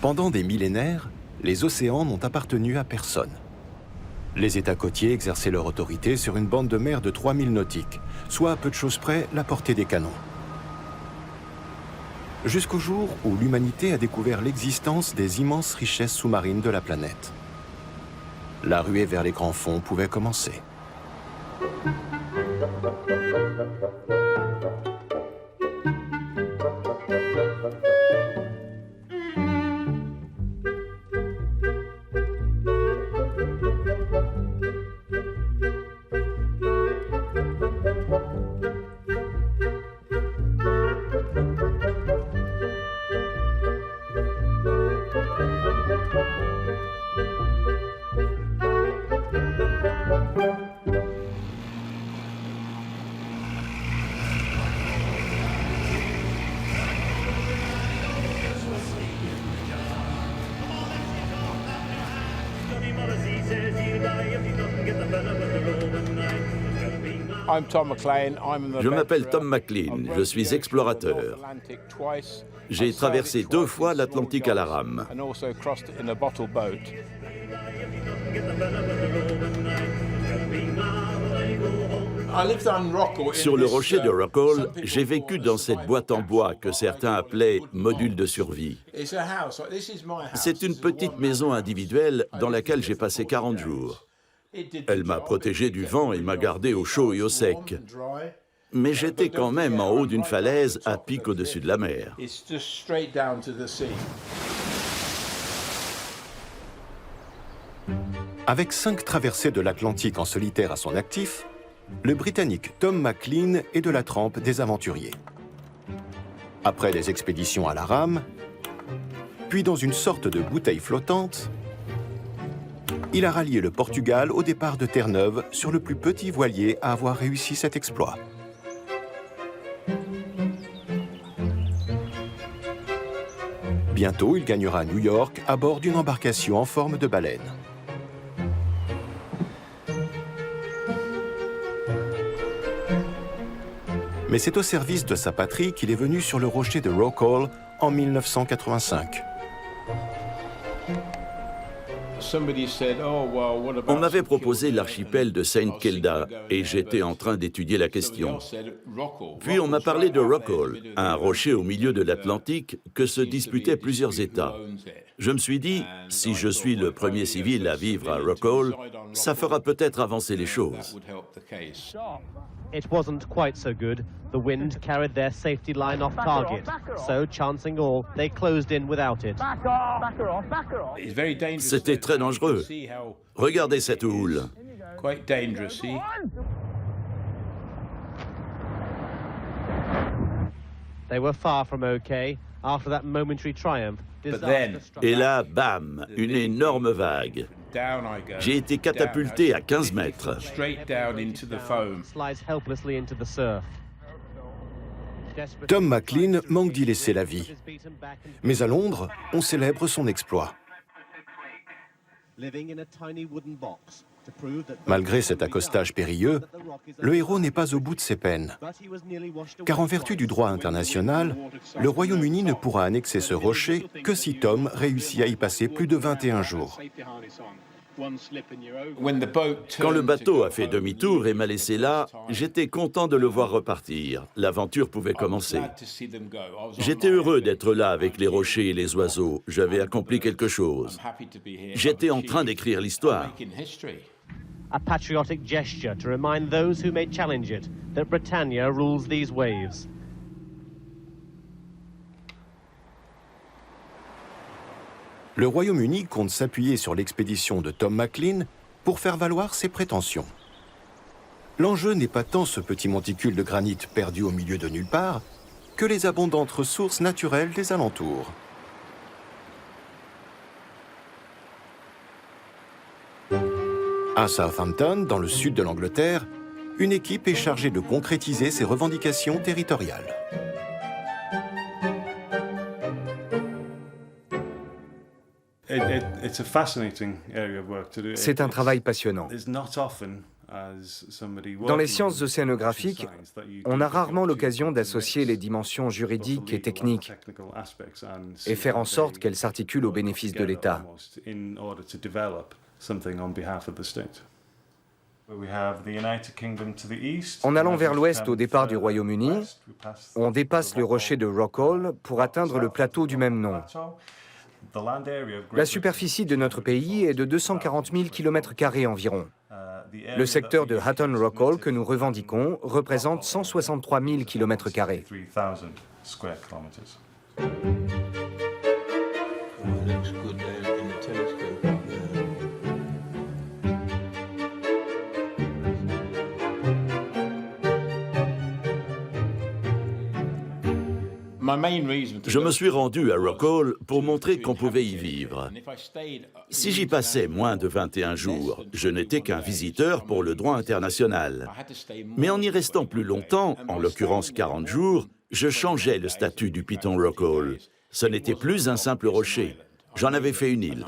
Pendant des millénaires, les océans n'ont appartenu à personne. Les États côtiers exerçaient leur autorité sur une bande de mer de 3000 nautiques, soit à peu de choses près la portée des canons. Jusqu'au jour où l'humanité a découvert l'existence des immenses richesses sous-marines de la planète. La ruée vers les grands fonds pouvait commencer. Je m'appelle Tom McLean, je suis explorateur. J'ai traversé 2 fois l'Atlantique à la rame. Sur le rocher de Rockall, j'ai vécu dans cette boîte en bois que certains appelaient module de survie. C'est une petite maison individuelle dans laquelle j'ai passé 40 jours. Elle m'a protégé du vent et m'a gardé au chaud et au sec. Mais j'étais quand même en haut d'une falaise à pic au-dessus de la mer. Avec 5 traversées de l'Atlantique en solitaire à son actif, le Britannique Tom McLean est de la trempe des aventuriers. Après des expéditions à la rame, puis dans une sorte de bouteille flottante, il a rallié le Portugal au départ de Terre-Neuve sur le plus petit voilier à avoir réussi cet exploit. Bientôt, il gagnera New York à bord d'une embarcation en forme de baleine. Mais c'est au service de sa patrie qu'il est venu sur le rocher de Rockall en 1985. On m'avait proposé l'archipel de Saint Kilda et j'étais en train d'étudier la question. Puis on m'a parlé de Rockall, un rocher au milieu de l'Atlantique que se disputaient plusieurs États. Je me suis dit, si je suis le premier civil à vivre à Rockall, ça fera peut-être avancer les choses. It wasn't quite so good. The wind carried their safety line off target. So, chancing all, they closed in without it. C'était très dangereux. Regardez cette houle. They were far from okay. After that momentary triumph, Et là, bam, une énorme vague. J'ai été catapulté à 15 mètres. Tom McLean manque d'y laisser la vie. Mais à Londres, on célèbre son exploit. Malgré cet accostage périlleux, le héros n'est pas au bout de ses peines. Car en vertu du droit international, le Royaume-Uni ne pourra annexer ce rocher que si Tom réussit à y passer plus de 21 jours. Quand le bateau a fait demi-tour et m'a laissé là, j'étais content de le voir repartir. L'aventure pouvait commencer. J'étais heureux d'être là avec les rochers et les oiseaux. J'avais accompli quelque chose. J'étais en train d'écrire l'histoire. A patriotic gesture to remind those who may challenge it that Britannia rules these waves. Le Royaume-Uni compte s'appuyer sur l'expédition de Tom McLean pour faire valoir ses prétentions. L'enjeu n'est pas tant ce petit monticule de granit perdu au milieu de nulle part que les abondantes ressources naturelles des alentours. À Southampton, dans le sud de l'Angleterre, une équipe est chargée de concrétiser ses revendications territoriales. C'est un travail passionnant. Dans les sciences océanographiques, on a rarement l'occasion d'associer les dimensions juridiques et techniques et faire en sorte qu'elles s'articulent au bénéfice de l'État. En allant vers l'ouest au départ du Royaume-Uni, on dépasse le rocher de Rockall pour atteindre le plateau du même nom. La superficie de notre pays est de 240 000 km² environ. Le secteur de Hatton Rockall que nous revendiquons représente 163 000 km². Je me suis rendu à Rockall pour montrer qu'on pouvait y vivre. Si j'y passais moins de 21 jours, je n'étais qu'un visiteur pour le droit international. Mais en y restant plus longtemps, en l'occurrence 40 jours, je changeais le statut du piton Rockall. Ce n'était plus un simple rocher. J'en avais fait une île.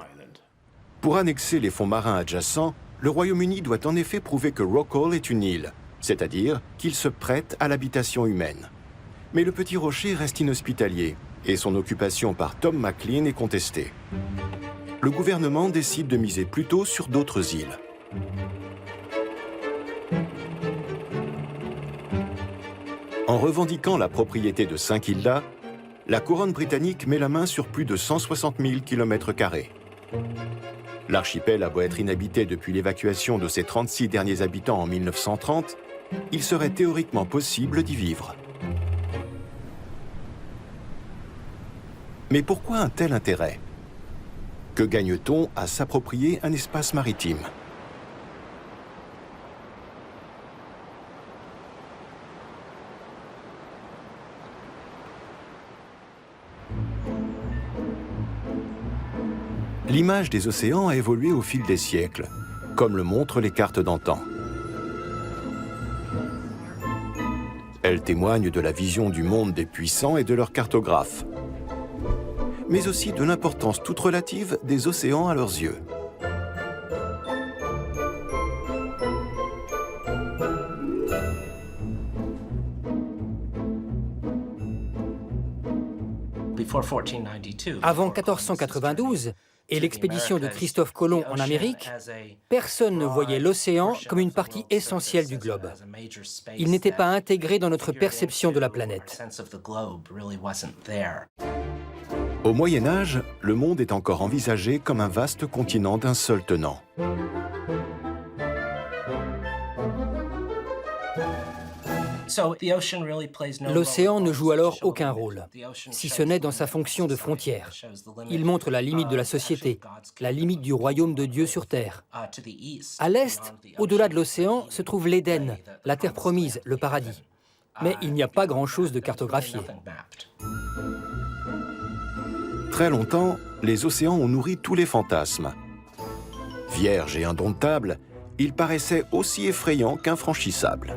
Pour annexer les fonds marins adjacents, le Royaume-Uni doit en effet prouver que Rockall est une île, c'est-à-dire qu'il se prête à l'habitation humaine. Mais le petit rocher reste inhospitalier et son occupation par Tom Maclean est contestée. Le gouvernement décide de miser plutôt sur d'autres îles. En revendiquant la propriété de 5 îles-là, la couronne britannique met la main sur plus de 160 000 km². L'archipel a beau être inhabité depuis l'évacuation de ses 36 derniers habitants en 1930, il serait théoriquement possible d'y vivre. Mais pourquoi un tel intérêt? Que gagne-t-on à s'approprier un espace maritime? L'image des océans a évolué au fil des siècles, comme le montrent les cartes d'antan. Elles témoignent de la vision du monde des puissants et de leurs cartographes, mais aussi de l'importance toute relative des océans à leurs yeux. Avant 1492 et l'expédition de Christophe Colomb en Amérique, personne ne voyait l'océan comme une partie essentielle du globe. Il n'était pas intégré dans notre perception de la planète. Au Moyen Âge, le monde est encore envisagé comme un vaste continent d'un seul tenant. L'océan ne joue alors aucun rôle, si ce n'est dans sa fonction de frontière. Il montre la limite de la société, la limite du royaume de Dieu sur terre. À l'est, au-delà de l'océan, se trouve l'Éden, la terre promise, le paradis. Mais il n'y a pas grand-chose de cartographié. Très longtemps, les océans ont nourri tous les fantasmes. Vierges et indomptables, ils paraissaient aussi effrayants qu'infranchissables.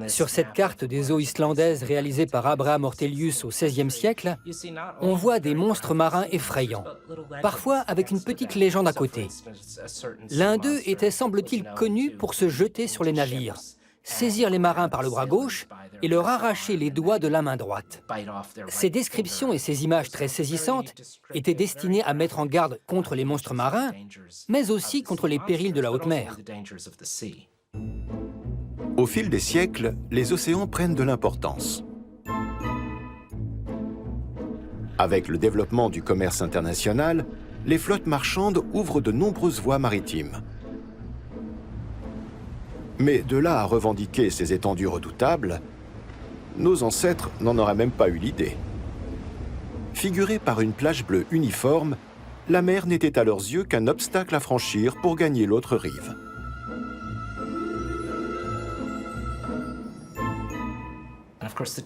Sur cette carte des eaux islandaises réalisée par Abraham Ortelius au XVIe siècle, on voit des monstres marins effrayants, parfois avec une petite légende à côté. L'un d'eux était, semble-t-il, connu pour se jeter sur les navires, saisir les marins par le bras gauche et leur arracher les doigts de la main droite. Ces descriptions et ces images très saisissantes étaient destinées à mettre en garde contre les monstres marins, mais aussi contre les périls de la haute mer. Au fil des siècles, les océans prennent de l'importance. Avec le développement du commerce international, les flottes marchandes ouvrent de nombreuses voies maritimes. Mais de là à revendiquer ces étendues redoutables, nos ancêtres n'en auraient même pas eu l'idée. Figurée par une plage bleue uniforme, la mer n'était à leurs yeux qu'un obstacle à franchir pour gagner l'autre rive.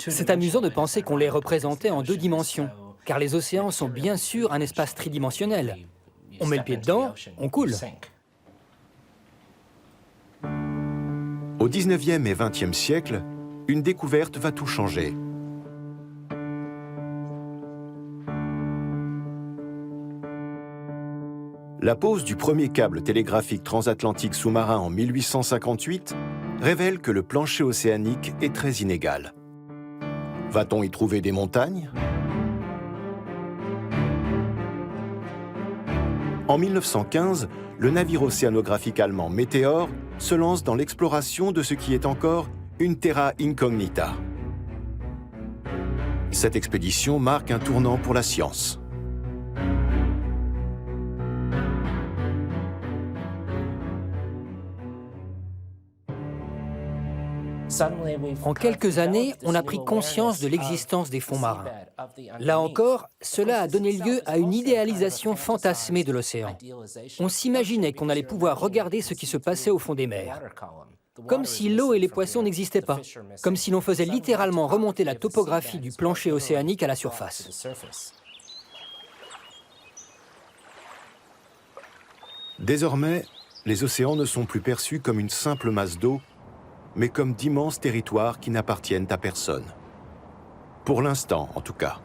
C'est amusant de penser qu'on les représentait en 2 dimensions, car les océans sont bien sûr un espace tridimensionnel. On met le pied dedans, on coule. Au 19e et 20e siècle, une découverte va tout changer. La pose du premier câble télégraphique transatlantique sous-marin en 1858 révèle que le plancher océanique est très inégal. Va-t-on y trouver des montagnes? En 1915, le navire océanographique allemand Météor se lance dans l'exploration de ce qui est encore une terra incognita. Cette expédition marque un tournant pour la science. En quelques années, on a pris conscience de l'existence des fonds marins. Là encore, cela a donné lieu à une idéalisation fantasmée de l'océan. On s'imaginait qu'on allait pouvoir regarder ce qui se passait au fond des mers. Comme si l'eau et les poissons n'existaient pas. Comme si l'on faisait littéralement remonter la topographie du plancher océanique à la surface. Désormais, les océans ne sont plus perçus comme une simple masse d'eau, mais comme d'immenses territoires qui n'appartiennent à personne. Pour l'instant, en tout cas.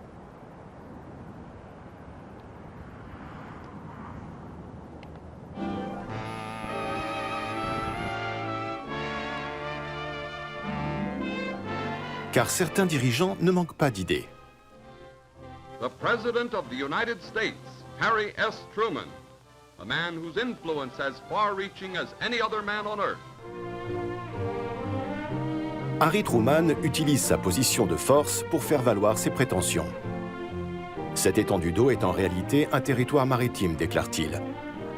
Car certains dirigeants ne manquent pas d'idées. The President of the United States, Harry S. Truman, a man whose influence as far-reaching as any other man on earth. Harry Truman utilise sa position de force pour faire valoir ses prétentions. Cette étendue d'eau est en réalité un territoire maritime, déclare-t-il.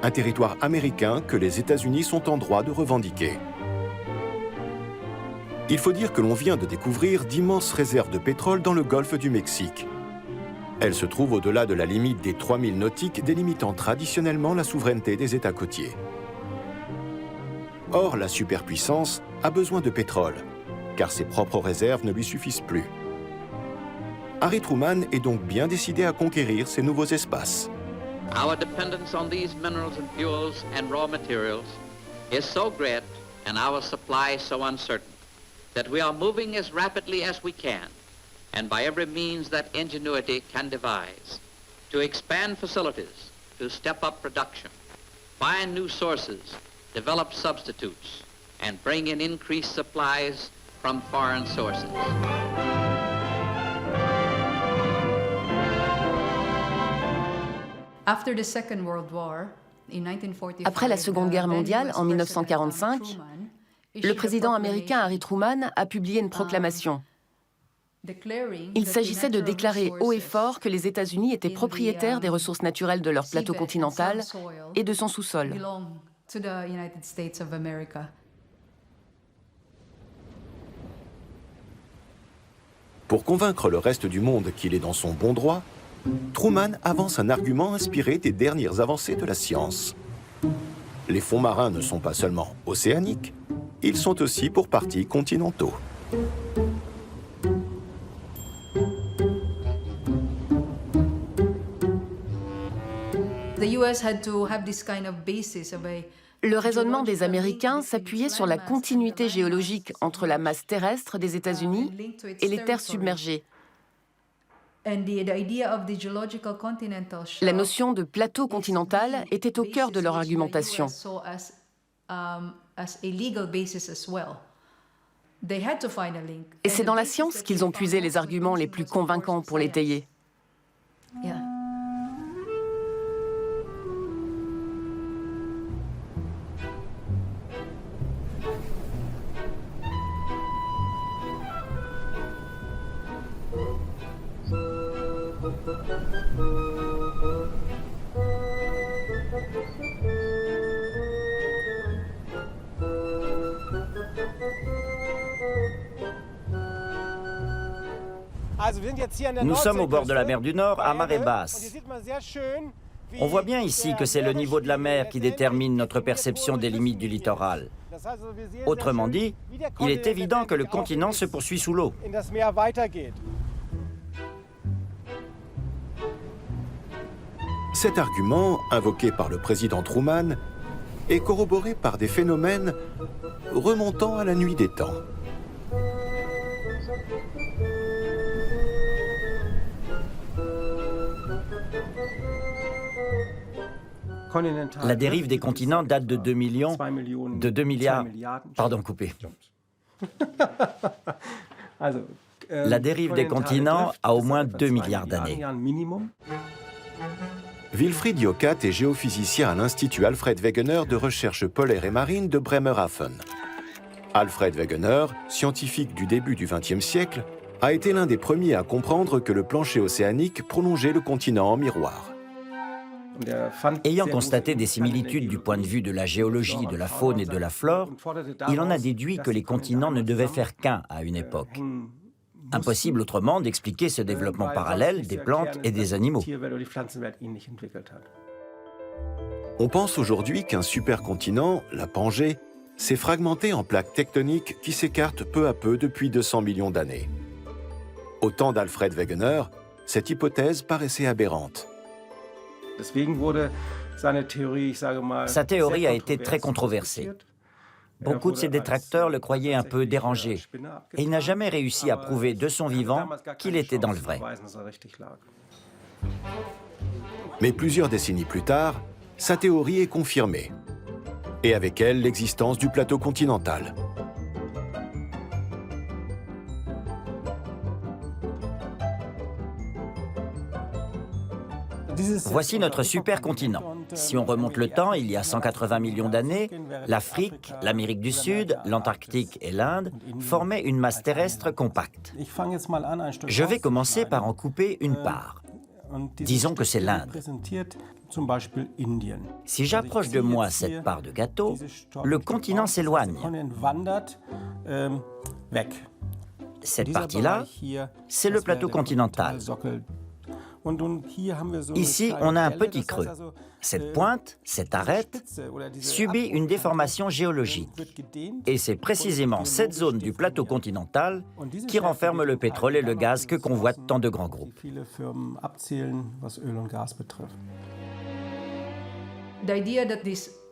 Un territoire américain que les États-Unis sont en droit de revendiquer. Il faut dire que l'on vient de découvrir d'immenses réserves de pétrole dans le golfe du Mexique. Elles se trouvent au-delà de la limite des 3000 nautiques délimitant traditionnellement la souveraineté des États côtiers. Or, la superpuissance a besoin de pétrole, car ses propres réserves ne lui suffisent plus. Harry Truman est donc bien décidé à conquérir ces nouveaux espaces. Our dependence on these minerals and fuels and raw materials is so great and our supply so uncertain that we are moving as rapidly as we can and by every means that ingenuity can devise to expand facilities, to step up production, find new sources, develop substitutes, and bring in increased supplies from foreign sources. Après la Seconde Guerre mondiale, en 1945, le président américain Harry Truman a publié une proclamation. Il s'agissait de déclarer haut et fort que les États-Unis étaient propriétaires des ressources naturelles de leur plateau continental et de son sous-sol. Pour convaincre le reste du monde qu'il est dans son bon droit, Truman avance un argument inspiré des dernières avancées de la science. Les fonds marins ne sont pas seulement océaniques, ils sont aussi pour partie continentaux. Le raisonnement des Américains s'appuyait sur la continuité géologique entre la masse terrestre des États-Unis et les terres submergées. La notion de plateau continental était au cœur de leur argumentation. Et c'est dans la science qu'ils ont puisé les arguments les plus convaincants pour l'étayer. Nous sommes au bord de la mer du Nord, à marée basse. On voit bien ici que c'est le niveau de la mer qui détermine notre perception des limites du littoral. Autrement dit, il est évident que le continent se poursuit sous l'eau. Cet argument, invoqué par le président Truman, est corroboré par des phénomènes remontant à la nuit des temps. La dérive des continents date de 2 millions, de 2 milliards... Pardon, coupé. La dérive des continents a au moins 2 milliards d'années. Wilfried Jokat est géophysicien à l'Institut Alfred Wegener de recherche polaire et marine de Bremerhaven. Alfred Wegener, scientifique du début du XXe siècle, a été l'un des premiers à comprendre que le plancher océanique prolongeait le continent en miroir. Ayant constaté des similitudes du point de vue de la géologie, de la faune et de la flore, il en a déduit que les continents ne devaient faire qu'un à une époque. Impossible autrement d'expliquer ce développement parallèle des plantes et des animaux. On pense aujourd'hui qu'un supercontinent, la Pangée, s'est fragmenté en plaques tectoniques qui s'écartent peu à peu depuis 200 millions d'années. Au temps d'Alfred Wegener, cette hypothèse paraissait aberrante. Sa théorie a été très controversée. Beaucoup de ses détracteurs le croyaient un peu dérangé, et il n'a jamais réussi à prouver de son vivant qu'il était dans le vrai. Mais plusieurs décennies plus tard, sa théorie est confirmée, et avec elle l'existence du plateau continental. Voici notre supercontinent. Si on remonte le temps, il y a 180 millions d'années, l'Afrique, l'Amérique du Sud, l'Antarctique et l'Inde formaient une masse terrestre compacte. Je vais commencer par en couper une part. Disons que c'est l'Inde. Si j'approche de moi cette part de gâteau, le continent s'éloigne. Cette partie-là, c'est le plateau continental. Ici, on a un petit creux. Cette pointe, cette arête, subit une déformation géologique. Et c'est précisément cette zone du plateau continental qui renferme le pétrole et le gaz que convoitent tant de grands groupes.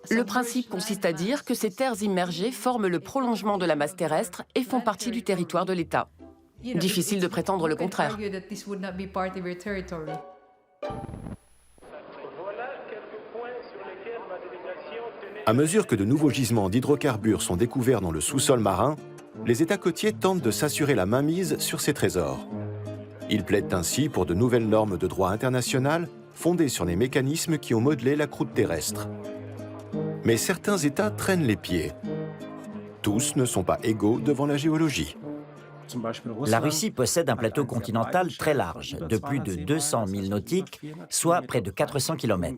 Le principe consiste à dire que ces terres immergées forment le prolongement de la masse terrestre et font partie du territoire de l'État. Difficile de prétendre le contraire. À mesure que de nouveaux gisements d'hydrocarbures sont découverts dans le sous-sol marin, les États côtiers tentent de s'assurer la mainmise sur ces trésors. Ils plaident ainsi pour de nouvelles normes de droit international fondées sur les mécanismes qui ont modelé la croûte terrestre. Mais certains États traînent les pieds. Tous ne sont pas égaux devant la géologie. La Russie possède un plateau continental très large, de plus de 200 000 nautiques, soit près de 400 km.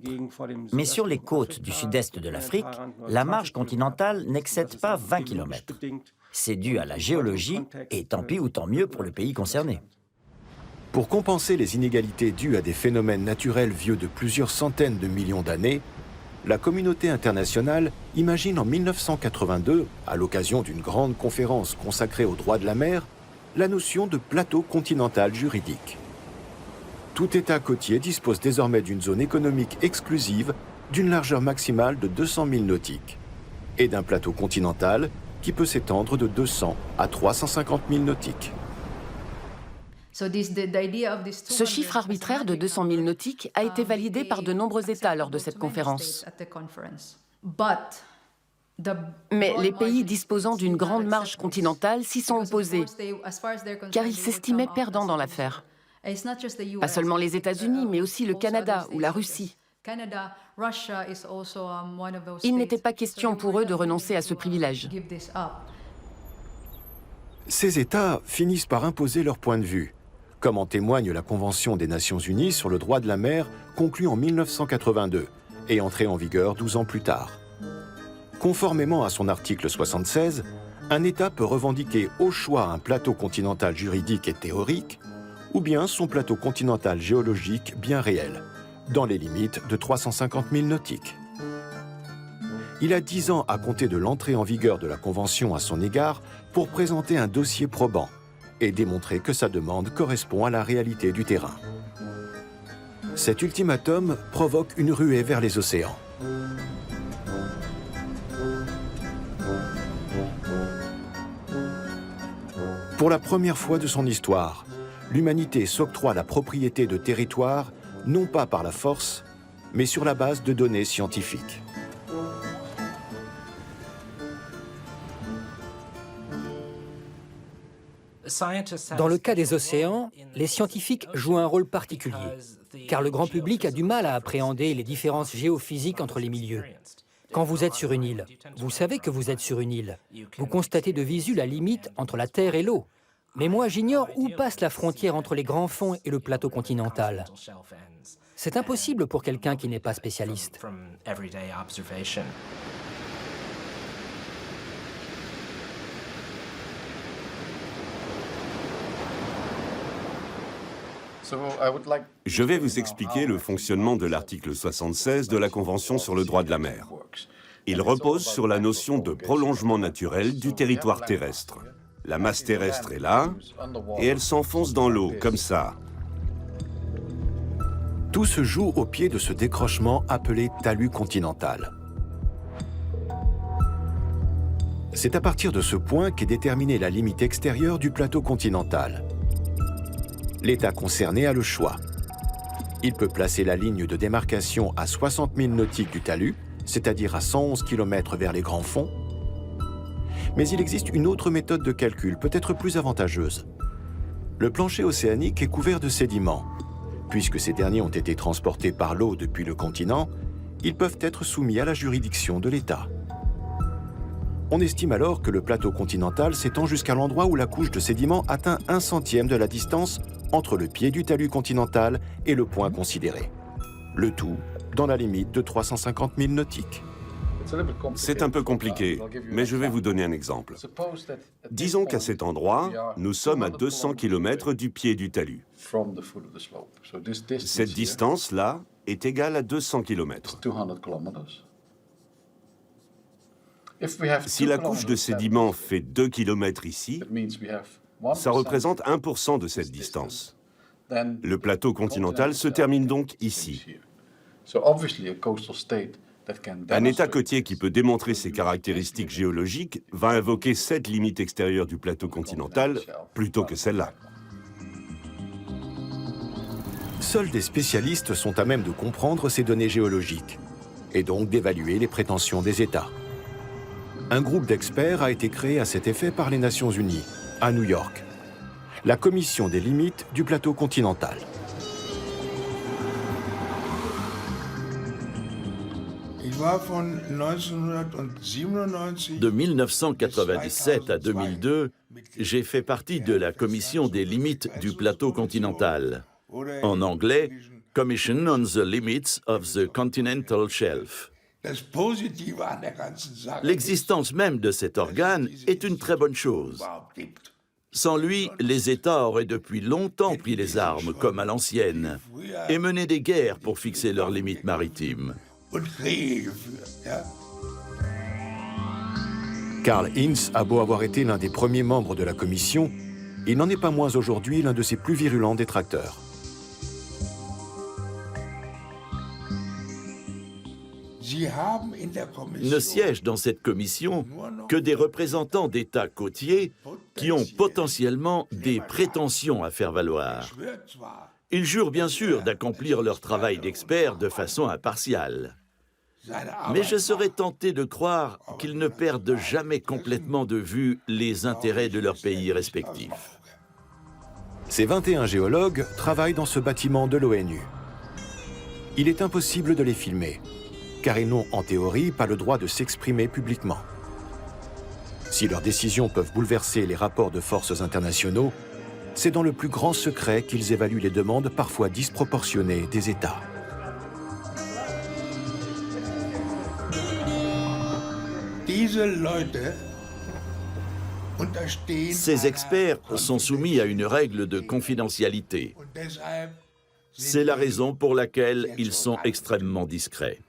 Mais sur les côtes du sud-est de l'Afrique, la marge continentale n'excède pas 20 km. C'est dû à la géologie, et tant pis ou tant mieux pour le pays concerné. Pour compenser les inégalités dues à des phénomènes naturels vieux de plusieurs centaines de millions d'années, la communauté internationale imagine en 1982, à l'occasion d'une grande conférence consacrée aux droits de la mer, la notion de plateau continental juridique. Tout État côtier dispose désormais d'une zone économique exclusive d'une largeur maximale de 200 000 nautiques et d'un plateau continental qui peut s'étendre de 200 à 350 000 nautiques. Ce chiffre arbitraire de 200 000 nautiques a été validé par de nombreux États lors de cette conférence. Mais les pays disposant d'une grande marge continentale s'y sont opposés, car ils s'estimaient perdants dans l'affaire. Pas seulement les États-Unis, mais aussi le Canada ou la Russie. Il n'était pas question pour eux de renoncer à ce privilège. Ces États finissent par imposer leur point de vue, comme en témoigne la Convention des Nations Unies sur le droit de la mer conclue en 1982 et entrée en vigueur 12 ans plus tard. Conformément à son article 76, un État peut revendiquer au choix un plateau continental juridique et théorique, ou bien son plateau continental géologique bien réel, dans les limites de 350 000 nautiques. Il a 10 ans à compter de l'entrée en vigueur de la Convention à son égard pour présenter un dossier probant et démontrer que sa demande correspond à la réalité du terrain. Cet ultimatum provoque une ruée vers les océans. Pour la première fois de son histoire, l'humanité s'octroie la propriété de territoires, non pas par la force, mais sur la base de données scientifiques. Dans le cas des océans, les scientifiques jouent un rôle particulier, car le grand public a du mal à appréhender les différences géophysiques entre les milieux. Quand vous êtes sur une île, vous savez que vous êtes sur une île. Vous constatez de visu la limite entre la terre et l'eau. Mais moi, j'ignore où passe la frontière entre les grands fonds et le plateau continental. C'est impossible pour quelqu'un qui n'est pas spécialiste. Je vais vous expliquer le fonctionnement de l'article 76 de la Convention sur le droit de la mer. Il repose sur la notion de prolongement naturel du territoire terrestre. La masse terrestre est là, et elle s'enfonce dans l'eau, comme ça. Tout se joue au pied de ce décrochement appelé talus continental. C'est à partir de ce point qu'est déterminée la limite extérieure du plateau continental. L'État concerné a le choix. Il peut placer la ligne de démarcation à 60 milles nautiques du talus, c'est-à-dire à 111 km vers les grands fonds. Mais il existe une autre méthode de calcul, peut-être plus avantageuse. Le plancher océanique est couvert de sédiments. Puisque ces derniers ont été transportés par l'eau depuis le continent, ils peuvent être soumis à la juridiction de l'État. On estime alors que le plateau continental s'étend jusqu'à l'endroit où la couche de sédiments atteint 1/100 de la distance entre le pied du talus continental et le point considéré. Le tout dans la limite de 350 milles nautiques. C'est un peu compliqué, mais je vais vous donner un exemple. Disons qu'à cet endroit, nous sommes à 200 km du pied du talus. Cette distance-là est égale à 200 km. Si la couche de sédiments fait 2 km ici, ça représente 1% de cette distance. Le plateau continental se termine donc ici. Un État côtier qui peut démontrer ses caractéristiques géologiques va invoquer cette limite extérieure du plateau continental plutôt que celle-là. Seuls des spécialistes sont à même de comprendre ces données géologiques et donc d'évaluer les prétentions des États. Un groupe d'experts a été créé à cet effet par les Nations Unies, à New York. La Commission des limites du plateau continental. De 1997 à 2002, j'ai fait partie de la Commission des limites du plateau continental. En anglais, Commission on the Limits of the Continental Shelf. L'existence même de cet organe est une très bonne chose. Sans lui, les États auraient depuis longtemps pris les armes, comme à l'ancienne, et mené des guerres pour fixer leurs limites maritimes. Karl Inz a beau avoir été l'un des premiers membres de la Commission, il n'en est pas moins aujourd'hui l'un de ses plus virulents détracteurs. Ne siègent dans cette commission que des représentants d'États côtiers qui ont potentiellement des prétentions à faire valoir. Ils jurent bien sûr d'accomplir leur travail d'expert de façon impartiale. Mais je serais tenté de croire qu'ils ne perdent jamais complètement de vue les intérêts de leur pays respectifs. Ces 21 géologues travaillent dans ce bâtiment de l'ONU. Il est impossible de les filmer, car ils n'ont en théorie pas le droit de s'exprimer publiquement. Si leurs décisions peuvent bouleverser les rapports de forces internationaux, c'est dans le plus grand secret qu'ils évaluent les demandes parfois disproportionnées des États. Ces experts sont soumis à une règle de confidentialité. C'est la raison pour laquelle ils sont extrêmement discrets.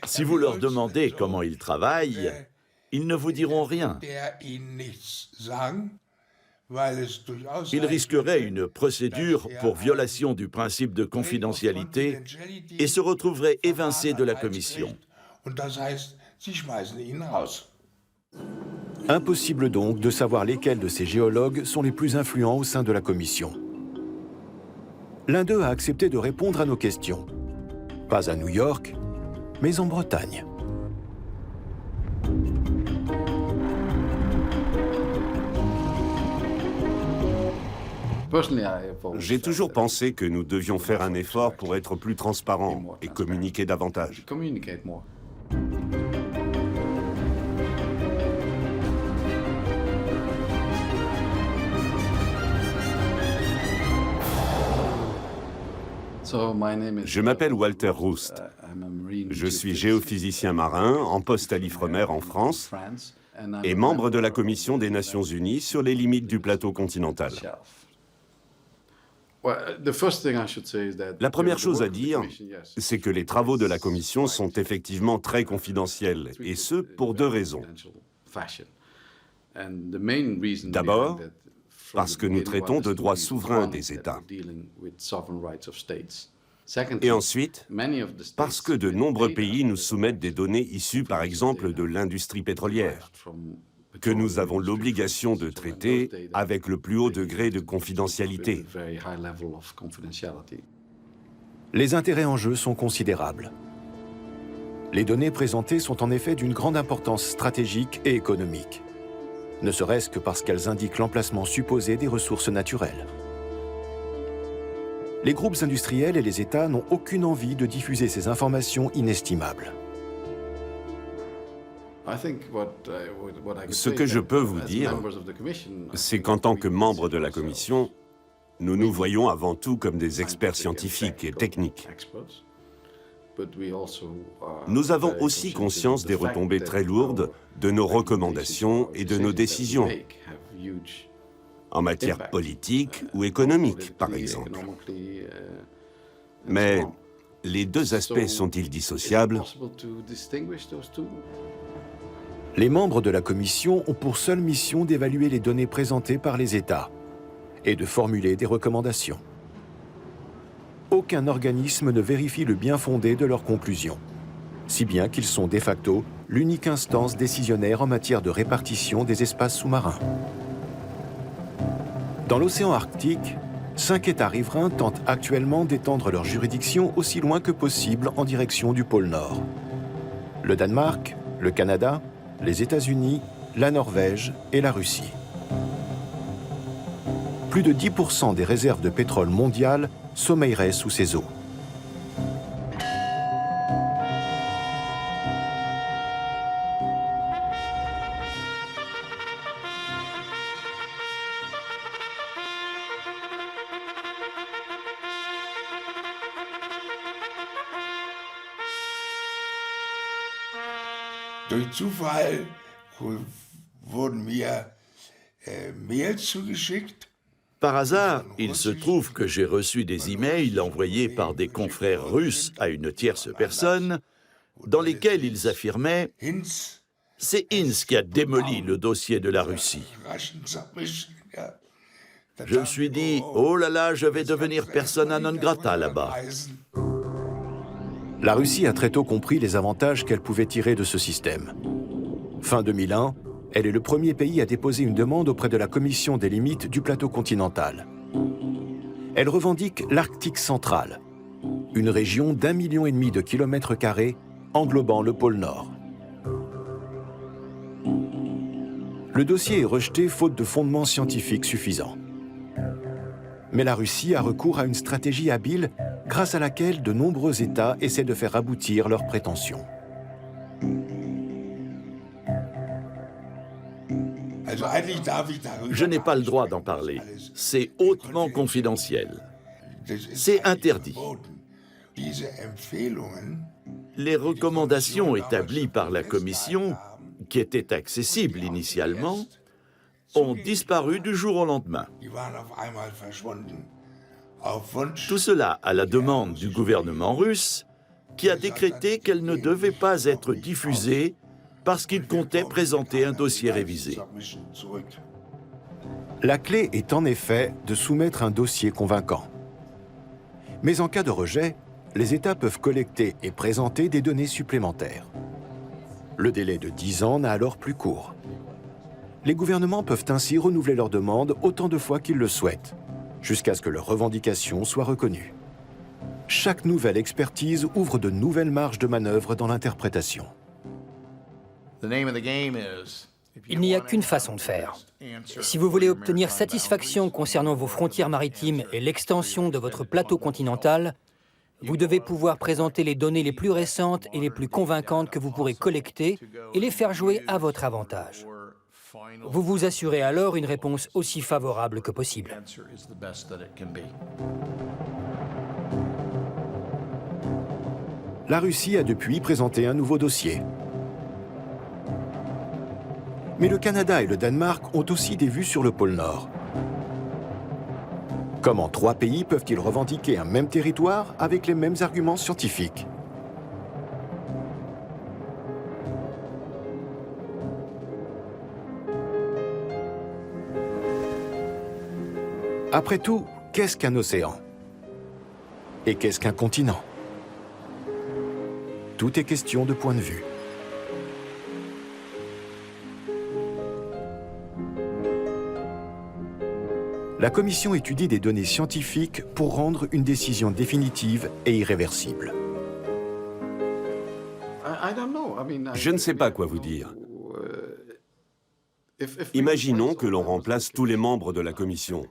Si vous leur demandez comment ils travaillent, ils ne vous diront rien. Ils risqueraient une procédure pour violation du principe de confidentialité et se retrouveraient évincés de la commission. Impossible donc de savoir lesquels de ces géologues sont les plus influents au sein de la commission. l'un d'eux a accepté de répondre à nos questions. Pas à New York, mais en Bretagne. J'ai toujours pensé que nous devions faire un effort pour être plus transparents et communiquer davantage. Je m'appelle Walter Roost. Je suis géophysicien marin en poste à l'Ifremer en France et membre de la Commission des Nations Unies sur les limites du plateau continental. La première chose à dire, c'est que les travaux de la Commission sont effectivement très confidentiels, et ce, pour deux raisons. D'abord, parce que nous traitons de droits souverains des États. Et ensuite, parce que de nombreux pays nous soumettent des données issues, par exemple, de l'industrie pétrolière, que nous avons l'obligation de traiter avec le plus haut degré de confidentialité. Les intérêts en jeu sont considérables. Les données présentées sont en effet d'une grande importance stratégique et économique, ne serait-ce que parce qu'elles indiquent l'emplacement supposé des ressources naturelles. Les groupes industriels et les États n'ont aucune envie de diffuser ces informations inestimables. Ce que je peux vous dire, c'est qu'en tant que membres de la Commission, nous nous voyons avant tout comme des experts scientifiques et techniques. Nous avons aussi conscience des retombées très lourdes de nos recommandations et de nos décisions, en matière politique ou économique, par exemple. Mais les deux aspects sont-ils dissociables ? Les membres de la Commission ont pour seule mission d'évaluer les données présentées par les États et de formuler des recommandations. Aucun organisme ne vérifie le bien-fondé de leurs conclusions, si bien qu'ils sont de facto l'unique instance décisionnaire en matière de répartition des espaces sous-marins. Dans l'océan Arctique, 5 États riverains tentent actuellement d'étendre leur juridiction aussi loin que possible en direction du pôle Nord. Le Danemark, le Canada, les États-Unis, la Norvège et la Russie. Plus de 10% des réserves de pétrole mondiales sommeilleraient sous ces eaux. Durch Zufall wurden mir Mails zugeschickt. Par hasard, il se trouve que j'ai reçu des emails envoyés par des confrères russes à une tierce personne, dans lesquels ils affirmaient « C'est Hinz qui a démoli le dossier de la Russie ». Je me suis dit « Oh là là, je vais devenir persona non grata là-bas ». La Russie a très tôt compris les avantages qu'elle pouvait tirer de ce système. Fin 2001, elle est le premier pays à déposer une demande auprès de la Commission des limites du plateau continental. Elle revendique l'Arctique central, une région d'1,5 million de kilomètres carrés englobant le pôle Nord. Le dossier est rejeté faute de fondements scientifiques suffisants. Mais la Russie a recours à une stratégie habile grâce à laquelle de nombreux États essaient de faire aboutir leurs prétentions. Je n'ai pas le droit d'en parler. C'est hautement confidentiel. C'est interdit. Les recommandations établies par la Commission, qui étaient accessibles initialement, ont disparu du jour au lendemain. Tout cela à la demande du gouvernement russe, qui a décrété qu'elles ne devaient pas être diffusées parce qu'il comptait présenter un dossier révisé. La clé est en effet de soumettre un dossier convaincant. Mais en cas de rejet, les États peuvent collecter et présenter des données supplémentaires. Le délai de 10 ans n'a alors plus cours. Les gouvernements peuvent ainsi renouveler leur demande autant de fois qu'ils le souhaitent, jusqu'à ce que leurs revendications soient reconnues. Chaque nouvelle expertise ouvre de nouvelles marges de manœuvre dans l'interprétation. Il n'y a qu'une façon de faire. Si vous voulez obtenir satisfaction concernant vos frontières maritimes et l'extension de votre plateau continental, vous devez pouvoir présenter les données les plus récentes et les plus convaincantes que vous pourrez collecter et les faire jouer à votre avantage. Vous vous assurez alors une réponse aussi favorable que possible. La Russie a depuis présenté un nouveau dossier. Mais le Canada et le Danemark ont aussi des vues sur le pôle Nord. Comment 3 pays peuvent-ils revendiquer un même territoire avec les mêmes arguments scientifiques? Après tout, qu'est-ce qu'un océan? Et qu'est-ce qu'un continent? Tout est question de point de vue. La commission étudie des données scientifiques pour rendre une décision définitive et irréversible. Je ne sais pas quoi vous dire. Imaginons que l'on remplace tous les membres de la commission.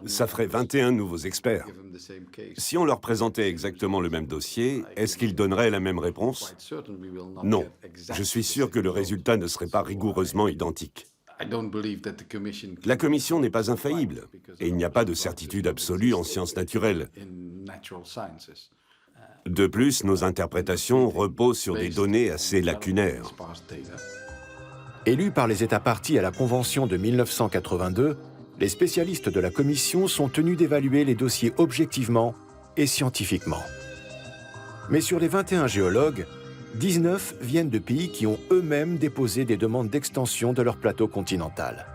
Ça ferait 21 nouveaux experts. Si on leur présentait exactement le même dossier, est-ce qu'ils donneraient la même réponse? Non. Je suis sûr que le résultat ne serait pas rigoureusement identique. La commission n'est pas infaillible, et il n'y a pas de certitude absolue en sciences naturelles. De plus, nos interprétations reposent sur des données assez lacunaires. Élus par les États partis à la Convention de 1982, les spécialistes de la Commission sont tenus d'évaluer les dossiers objectivement et scientifiquement. Mais sur les 21 géologues, 19 viennent de pays qui ont eux-mêmes déposé des demandes d'extension de leur plateau continental.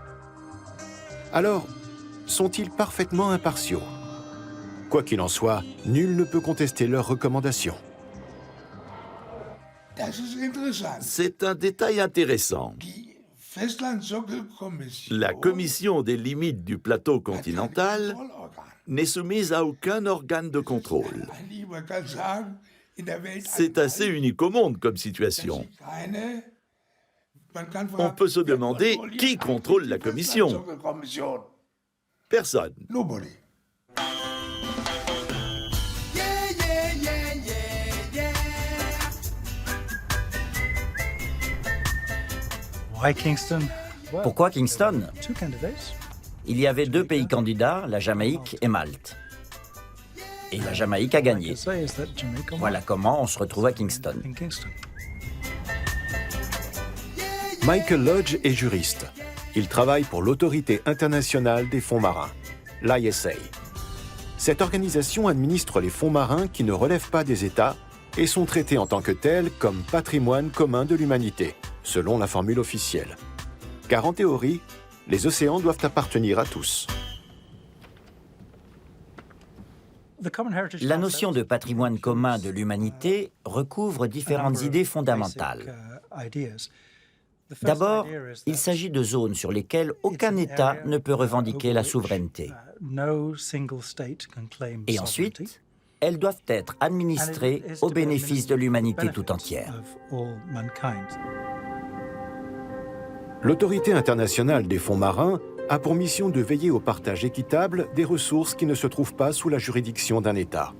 Alors, sont-ils parfaitement impartiaux? Quoi qu'il en soit, nul ne peut contester leurs recommandations. C'est un détail intéressant. La commission des limites du plateau continental n'est soumise à aucun organe de contrôle. C'est assez unique au monde comme situation. On peut se demander qui contrôle la commission. Personne. Pourquoi Kingston? Il y avait 2 pays candidats, la Jamaïque et Malte. Et la Jamaïque a gagné. Voilà comment on se retrouve à Kingston. Michael Lodge est juriste. Il travaille pour l'Autorité internationale des fonds marins, l'ISA. Cette organisation administre les fonds marins qui ne relèvent pas des États et sont traités en tant que tels comme patrimoine commun de l'humanité, selon la formule officielle. Car en théorie, les océans doivent appartenir à tous. La notion de patrimoine commun de l'humanité recouvre différentes idées fondamentales. D'abord, il s'agit de zones sur lesquelles aucun État ne peut revendiquer la souveraineté. Et ensuite, elles doivent être administrées au bénéfice de l'humanité tout entière. L'Autorité internationale des fonds marins a pour mission de veiller au partage équitable des ressources qui ne se trouvent pas sous la juridiction d'un État.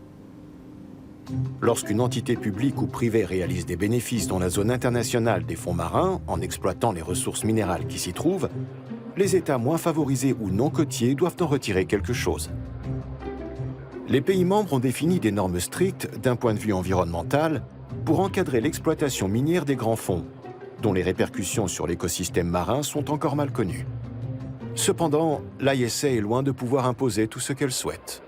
Lorsqu'une entité publique ou privée réalise des bénéfices dans la zone internationale des fonds marins, en exploitant les ressources minérales qui s'y trouvent, les États moins favorisés ou non côtiers doivent en retirer quelque chose. Les pays membres ont défini des normes strictes d'un point de vue environnemental pour encadrer l'exploitation minière des grands fonds, dont les répercussions sur l'écosystème marin sont encore mal connues. Cependant, l'ISA est loin de pouvoir imposer tout ce qu'elle souhaite.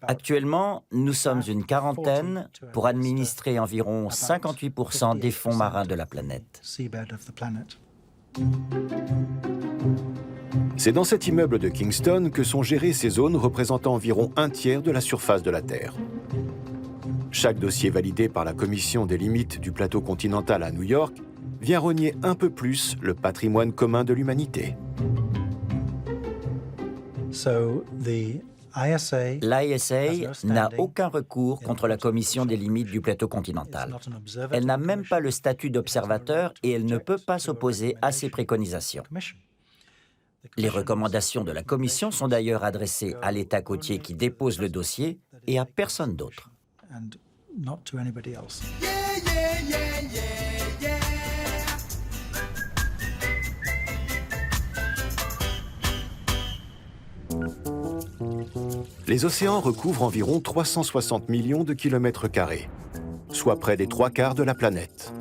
Actuellement, nous sommes une quarantaine pour administrer environ 58% des fonds marins de la planète. C'est dans cet immeuble de Kingston que sont gérées ces zones représentant environ 1/3 de la surface de la Terre. Chaque dossier validé par la Commission des limites du plateau continental à New York vient rogner un peu plus le patrimoine commun de l'humanité. L'ISA n'a aucun recours contre la Commission des limites du plateau continental. Elle n'a même pas le statut d'observateur et elle ne peut pas s'opposer à ses préconisations. Les recommandations de la Commission sont d'ailleurs adressées à l'État côtier qui dépose le dossier et à personne d'autre. Les océans recouvrent environ 360 millions de kilomètres carrés, soit près des 3/4 de la planète.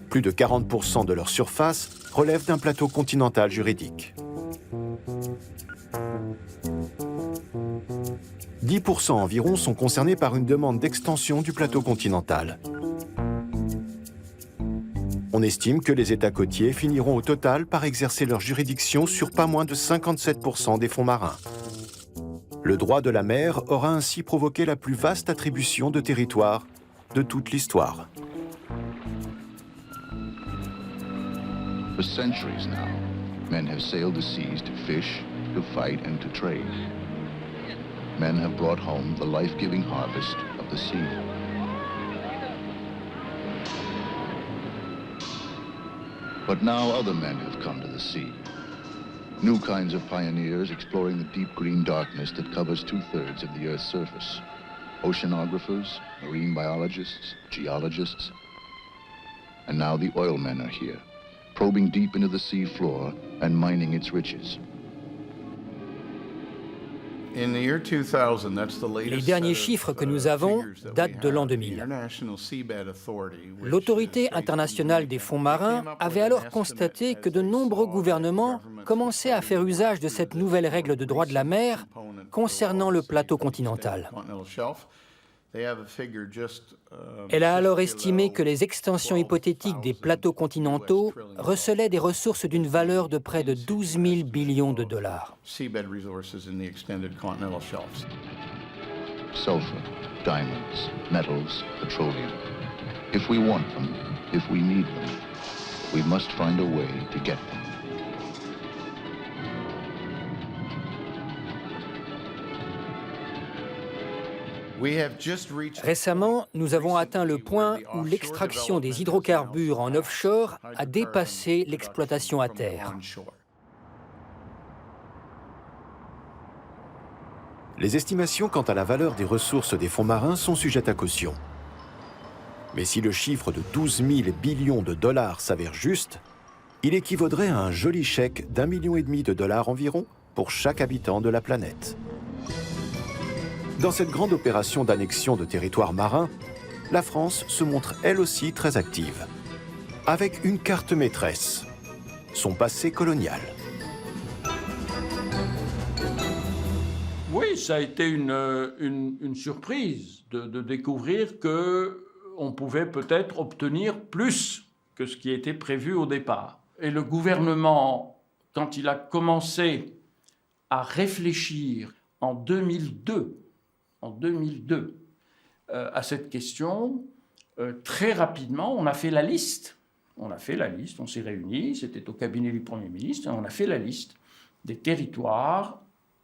Plus de 40% de leur surface relève d'un plateau continental juridique. 10% environ sont concernés par une demande d'extension du plateau continental. On estime que les États côtiers finiront au total par exercer leur juridiction sur pas moins de 57% des fonds marins. Le droit de la mer aura ainsi provoqué la plus vaste attribution de territoire de toute l'histoire. For centuries now, men have sailed the seas to fish, to fight, and to trade. Men have brought home the life-giving harvest of the sea. But now other men have come to the sea. New kinds of pioneers exploring the deep green darkness that covers 2/3 of the Earth's surface. Oceanographers, marine biologists, geologists. And now the oil men are here, probing deep into the sea floor and mining its riches. Les derniers chiffres que nous avons datent de l'an 2000. L'Autorité internationale des fonds marins avait alors constaté que de nombreux gouvernements commençaient à faire usage de cette nouvelle règle de droit de la mer concernant le plateau continental. Elle a alors estimé que les extensions hypothétiques des plateaux continentaux recelaient des ressources d'une valeur de près de 12 000 billions de dollars. Sulfur, diamonds, metals, petroleum. If we want them, if we need them, we must find a way to get them. Récemment, nous avons atteint le point où l'extraction des hydrocarbures en offshore a dépassé l'exploitation à terre. Les estimations quant à la valeur des ressources des fonds marins sont sujettes à caution. Mais si le chiffre de 12 000 billions de dollars s'avère juste, il équivaudrait à un joli chèque d'1,5 million de dollars environ pour chaque habitant de la planète. Dans cette grande opération d'annexion de territoires marins, la France se montre elle aussi très active, avec une carte maîtresse, son passé colonial. Oui, ça a été une surprise de découvrir qu'on pouvait peut-être obtenir plus que ce qui était prévu au départ. Et le gouvernement, quand il a commencé à réfléchir en 2002, à cette question, très rapidement, on a fait la liste. On s'est réunis, c'était au cabinet du Premier ministre, et on a fait la liste des territoires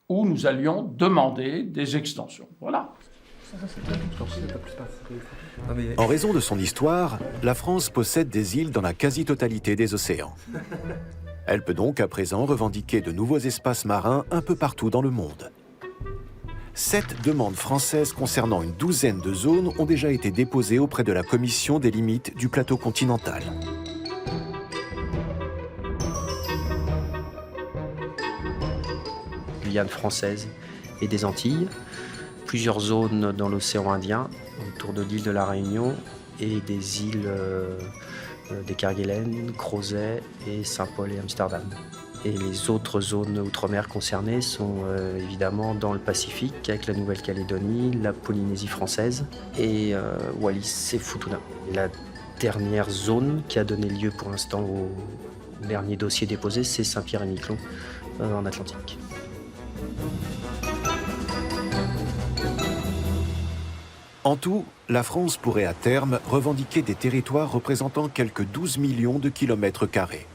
où nous allions demander des extensions. Voilà. En raison de son histoire, la France possède des îles dans la quasi-totalité des océans. Elle peut donc à présent revendiquer de nouveaux espaces marins un peu partout dans le monde. 7 demandes françaises concernant une douzaine de zones ont déjà été déposées auprès de la Commission des limites du plateau continental. Guyane française et des Antilles, plusieurs zones dans l'océan Indien, autour de l'île de la Réunion et des îles des Kerguelen, Crozet et Saint-Paul et Amsterdam. Et les autres zones outre-mer concernées sont évidemment dans le Pacifique, avec la Nouvelle-Calédonie, la Polynésie française et Wallis et Futuna. La dernière zone qui a donné lieu pour l'instant au dernier dossier déposé, c'est Saint-Pierre-et-Miquelon en Atlantique. En tout, la France pourrait à terme revendiquer des territoires représentant quelques 12 millions de kilomètres carrés,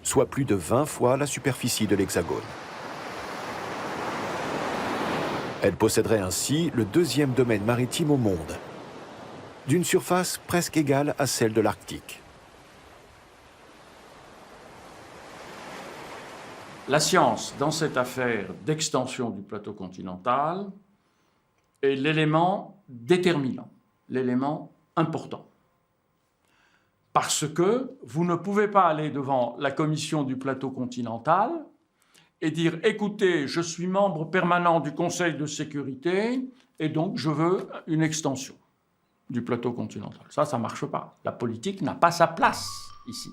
soit plus de 20 fois la superficie de l'Hexagone. Elle posséderait ainsi le deuxième domaine maritime au monde, d'une surface presque égale à celle de l'Arctique. La science, dans cette affaire d'extension du plateau continental, est l'élément déterminant, l'élément important. Parce que vous ne pouvez pas aller devant la commission du plateau continental et dire « Écoutez, je suis membre permanent du Conseil de sécurité et donc je veux une extension du plateau continental ». Ça ne marche pas. La politique n'a pas sa place ici.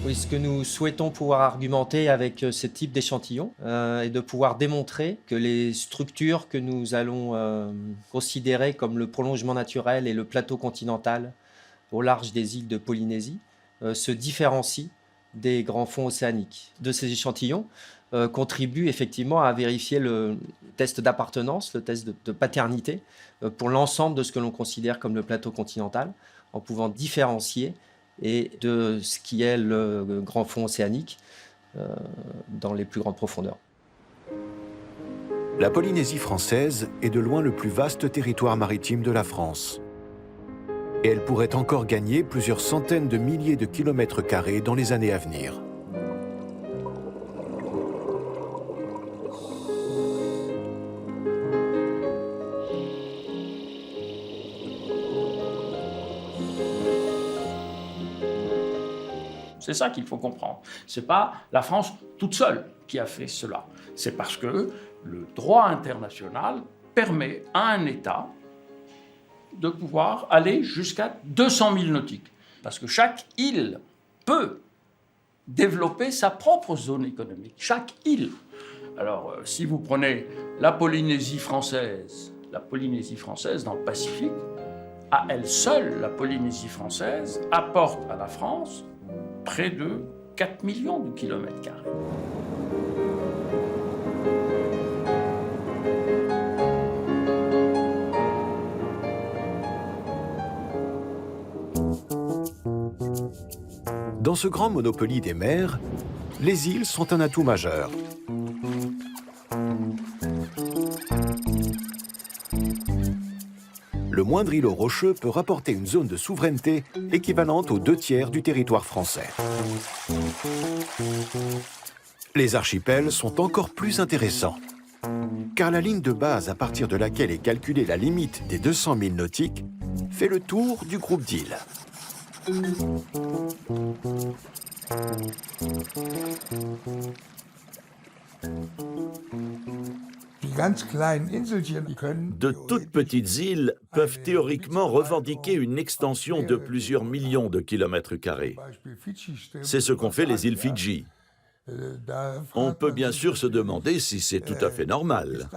Oui, ce que nous souhaitons pouvoir argumenter avec ce type d'échantillon est de pouvoir démontrer que les structures que nous allons considérer comme le prolongement naturel et le plateau continental au large des îles de Polynésie se différencient des grands fonds océaniques. De ces échantillons contribuent effectivement à vérifier le test d'appartenance, le test de paternité pour l'ensemble de ce que l'on considère comme le plateau continental, en pouvant différencier et de ce qui est le grand fond océanique dans les plus grandes profondeurs. La Polynésie française est de loin le plus vaste territoire maritime de la France. Et elle pourrait encore gagner plusieurs centaines de milliers de kilomètres carrés dans les années à venir. C'est ça qu'il faut comprendre. Ce n'est pas la France toute seule qui a fait cela. C'est parce que le droit international permet à un État de pouvoir aller jusqu'à 200 000 nautiques. Parce que chaque île peut développer sa propre zone économique. Chaque île. Alors, si vous prenez la Polynésie française dans le Pacifique, à elle seule, la Polynésie française apporte à la France près de 4 millions de kilomètres carrés. Dans ce grand monopoly des mers, les îles sont un atout majeur. Le moindre îlot rocheux peut rapporter une zone de souveraineté équivalente aux 2/3 du territoire français. Les archipels sont encore plus intéressants, car la ligne de base à partir de laquelle est calculée la limite des 200 000 nautiques fait le tour du groupe d'îles. De toutes petites îles peuvent théoriquement revendiquer une extension de plusieurs millions de kilomètres carrés. C'est ce qu'ont fait les îles Fidji. On peut bien sûr se demander si c'est tout à fait normal.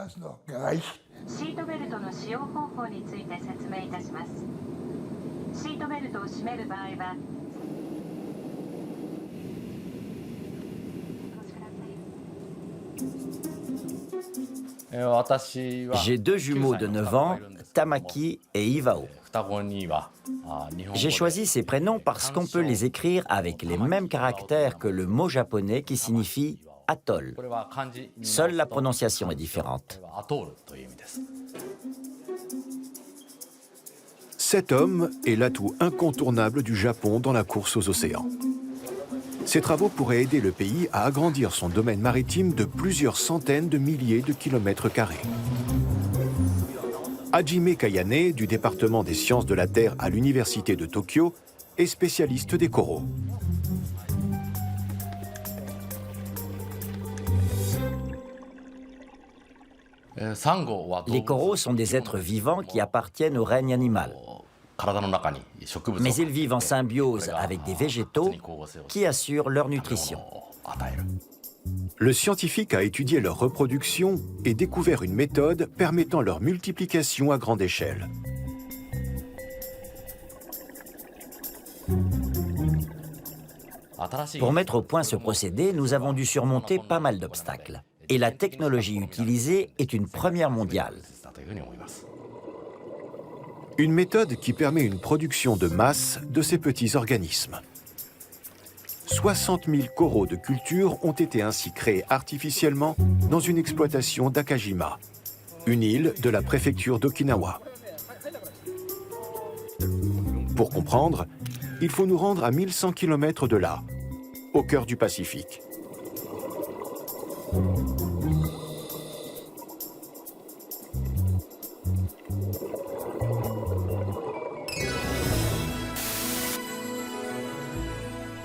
J'ai 2 jumeaux de 9 ans, Tamaki et Iwao. J'ai choisi ces prénoms parce qu'on peut les écrire avec les mêmes caractères que le mot japonais qui signifie atoll. Seule la prononciation est différente. Cet homme est l'atout incontournable du Japon dans la course aux océans. Ces travaux pourraient aider le pays à agrandir son domaine maritime de plusieurs centaines de milliers de kilomètres carrés. Hajime Kayane, du département des sciences de la Terre à l'Université de Tokyo, est spécialiste des coraux. Les coraux sont des êtres vivants qui appartiennent au règne animal. Mais ils vivent en symbiose avec des végétaux qui assurent leur nutrition. Le scientifique a étudié leur reproduction et découvert une méthode permettant leur multiplication à grande échelle. Pour mettre au point ce procédé, nous avons dû surmonter pas mal d'obstacles. Et la technologie utilisée est une première mondiale. Une méthode qui permet une production de masse de ces petits organismes. 60 000 coraux de culture ont été ainsi créés artificiellement dans une exploitation d'Akajima, une île de la préfecture d'Okinawa. Pour comprendre, il faut nous rendre à 1100 km de là, au cœur du Pacifique.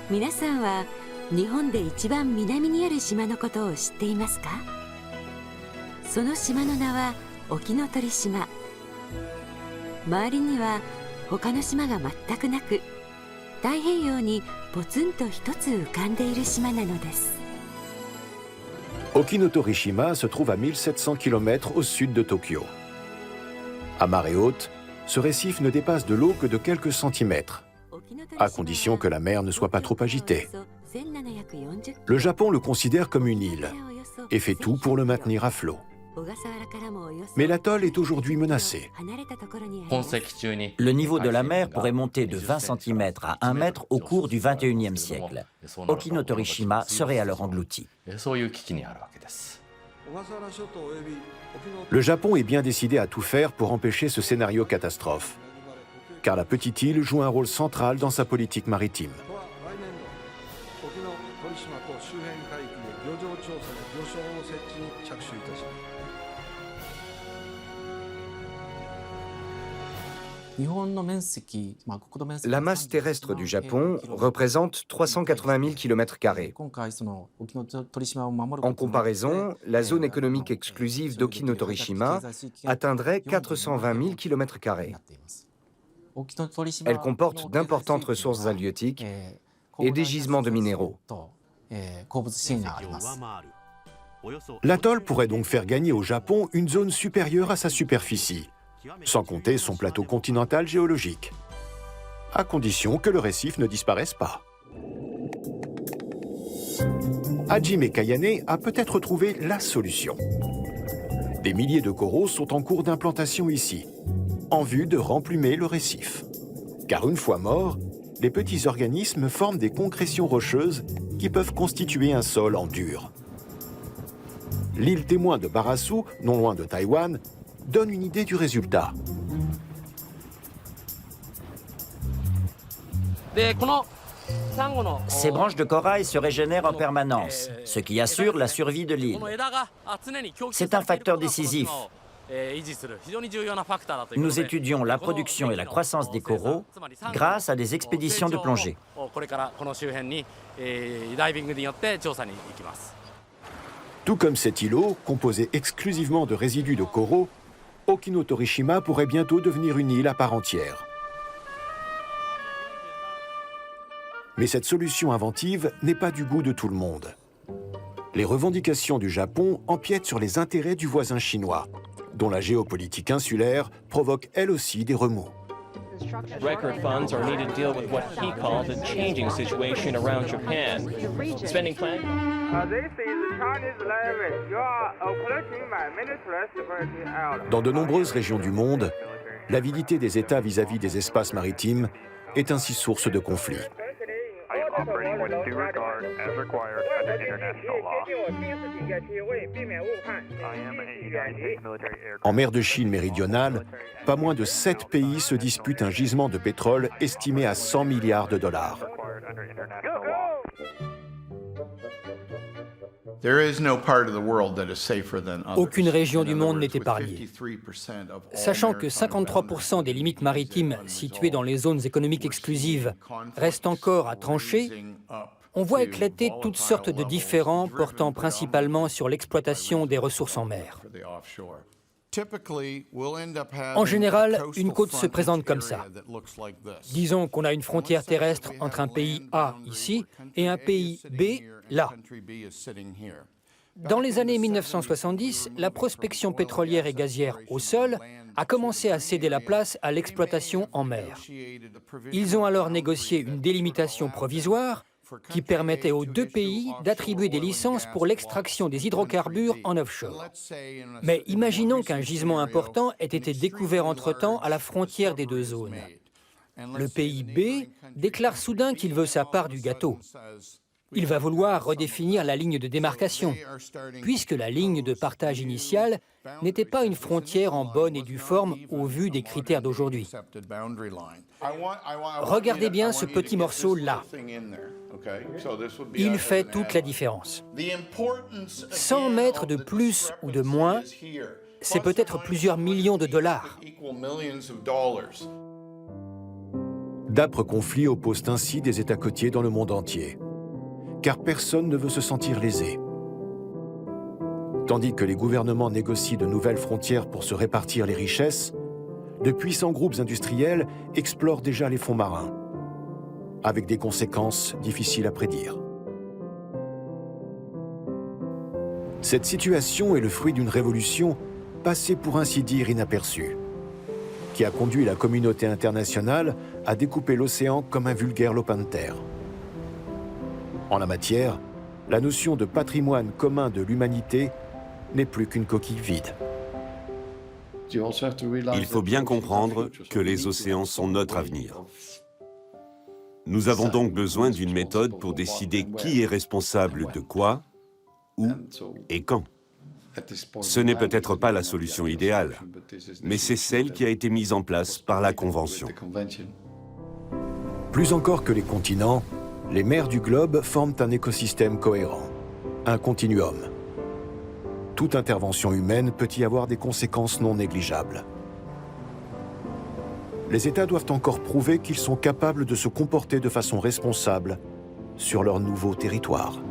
Minasan wa Nihon de ichiban minami ni aru shima no koto o shitte imasu ka? Sono shima no na wa Okinotorishima. Maari ni wa hoka no shima ga mattaku naku, Taiheiyo ni potsun to hitotsu ukande iru shima na no desu. Okinotorishima se trouve à 1700 km au sud de Tokyo. À marée haute, ce récif ne dépasse de l'eau que de quelques centimètres, à condition que la mer ne soit pas trop agitée. Le Japon le considère comme une île et fait tout pour le maintenir à flot. Mais l'atoll est aujourd'hui menacé. Le niveau de la mer pourrait monter de 20 cm à 1 mètre au cours du XXIe siècle. Okinotorishima serait alors englouti. Le Japon est bien décidé à tout faire pour empêcher ce scénario catastrophe, car la petite île joue un rôle central dans sa politique maritime. La masse terrestre du Japon représente 380 000 km². En comparaison, la zone économique exclusive d'Okinotorishima atteindrait 420 000 km². Elle comporte d'importantes ressources halieutiques et des gisements de minéraux. L'atoll pourrait donc faire gagner au Japon une zone supérieure à sa superficie, sans compter son plateau continental géologique, à condition que le récif ne disparaisse pas. Hajime Kayane a peut-être trouvé la solution. Des milliers de coraux sont en cours d'implantation ici, en vue de remplumer le récif. Car une fois morts, les petits organismes forment des concrétions rocheuses qui peuvent constituer un sol en dur. L'île témoin de Barasu, non loin de Taïwan, donne une idée du résultat. Ces branches de corail se régénèrent en permanence, ce qui assure la survie de l'île. C'est un facteur décisif. Nous étudions la production et la croissance des coraux grâce à des expéditions de plongée. Tout comme cet îlot, composé exclusivement de résidus de coraux, Okinotorishima pourrait bientôt devenir une île à part entière. Mais cette solution inventive n'est pas du goût de tout le monde. Les revendications du Japon empiètent sur les intérêts du voisin chinois, dont la géopolitique insulaire provoque elle aussi des remous. Record funds are needed to deal with what he called the changing situation around Japan. Spending plan. Dans de nombreuses régions du monde, l'avidité des États vis-à-vis des espaces maritimes est ainsi source de conflits. En mer de Chine méridionale, pas moins de 7 pays se disputent un gisement de pétrole estimé à 100 milliards de dollars. Aucune région du monde n'est épargnée. Sachant que 53% des limites maritimes situées dans les zones économiques exclusives restent encore à trancher, on voit éclater toutes sortes de différends portant principalement sur l'exploitation des ressources en mer. En général, une côte se présente comme ça. Disons qu'on a une frontière terrestre entre un pays A ici et un pays B là. Dans les années 1970, la prospection pétrolière et gazière au sol a commencé à céder la place à l'exploitation en mer. Ils ont alors négocié une délimitation provisoire qui permettait aux deux pays d'attribuer des licences pour l'extraction des hydrocarbures en offshore. Mais imaginons qu'un gisement important ait été découvert entre-temps à la frontière des deux zones. Le pays B déclare soudain qu'il veut sa part du gâteau. Il va vouloir redéfinir la ligne de démarcation, puisque la ligne de partage initiale n'était pas une frontière en bonne et due forme au vu des critères d'aujourd'hui. Regardez bien ce petit morceau-là. Il fait toute la différence. 100 mètres de plus ou de moins, c'est peut-être plusieurs millions de dollars. D'âpres conflits opposent ainsi des États côtiers dans le monde entier, car personne ne veut se sentir lésé. Tandis que les gouvernements négocient de nouvelles frontières pour se répartir les richesses, de puissants groupes industriels explorent déjà les fonds marins, avec des conséquences difficiles à prédire. Cette situation est le fruit d'une révolution passée pour ainsi dire inaperçue, qui a conduit la communauté internationale à découper l'océan comme un vulgaire lopin de terre. En la matière, la notion de patrimoine commun de l'humanité n'est plus qu'une coquille vide. Il faut bien comprendre que les océans sont notre avenir. Nous avons donc besoin d'une méthode pour décider qui est responsable de quoi, où et quand. Ce n'est peut-être pas la solution idéale, mais c'est celle qui a été mise en place par la Convention. Plus encore que les continents, les mers du globe forment un écosystème cohérent, un continuum. Toute intervention humaine peut y avoir des conséquences non négligeables. Les États doivent encore prouver qu'ils sont capables de se comporter de façon responsable sur leur nouveau territoire.